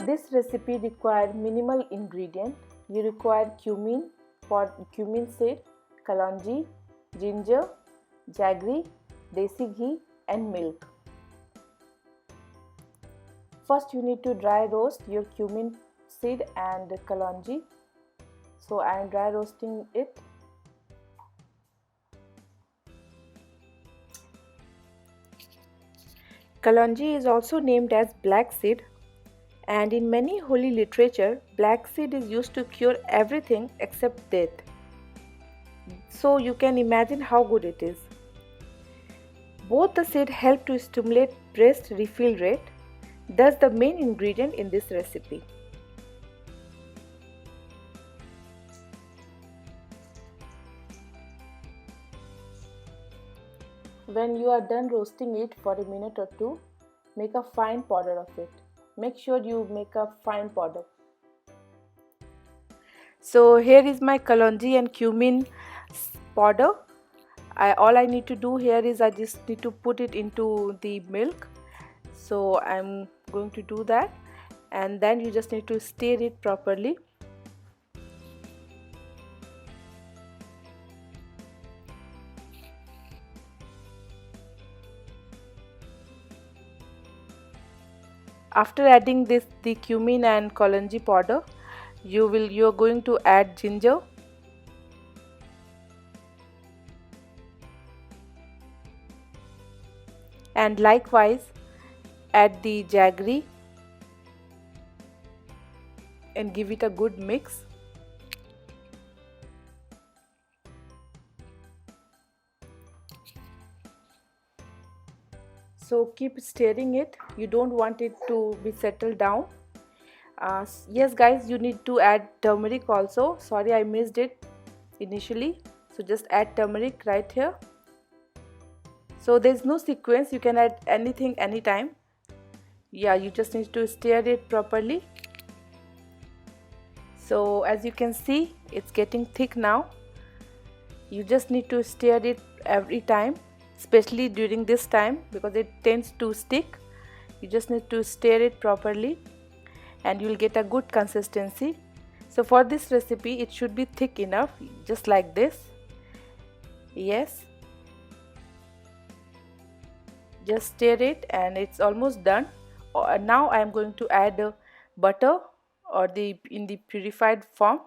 This recipe requires minimal ingredient. You require cumin seed, kalonji, ginger, jaggery, desi ghee and milk. First you need to dry roast your cumin seed and kalonji. So I am dry roasting it. Kalonji is also named as black seed, and in many holy literature, black seed is used to cure everything except death. So you can imagine how good it is. Both the seed help to stimulate breast refill rate, thus the main ingredient in this recipe. When you are done roasting it for a minute or two, make a fine powder of it. Make sure you make a fine powder. So here is my kalonji and cumin powder. All I need to do here is I just need to put it into the milk. So I'm going to do that, and then you just need to stir it properly. After adding the cumin and kalonji powder, you are going to add ginger, and likewise add the jaggery and give it a good mix. So keep stirring it. You don't want it to be settled down. Yes guys, you need to add turmeric also. Sorry, I missed it initially. So just add turmeric right here. So there's no sequence, you can add anything anytime. Yeah, you just need to stir it properly. So as you can see, it's getting thick now. You just need to stir it every time, especially during this time because it tends to stick. You just need to stir it properly and you will get a good consistency. So for this recipe it should be thick enough, just like this. Yes, just stir it and it's almost done. Now I am going to add butter, or in the purified form,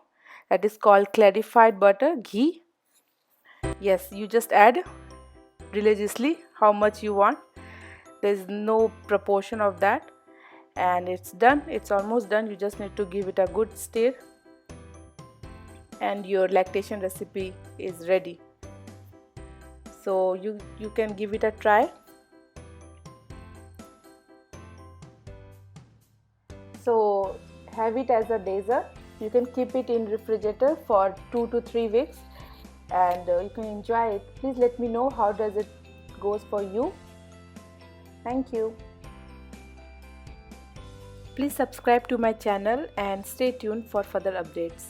that is called clarified butter, ghee. Yes, you just add religiously how much you want. There's no proportion of that, and it's done. It's almost done. You just need to give it a good stir and your lactation recipe is ready. So you can give it a try. So have it as a dessert. You can keep it in refrigerator for 2 to 3 weeks and you can enjoy it. Please let me know how does it goes for you. Thank you. Please subscribe to my channel and stay tuned for further updates.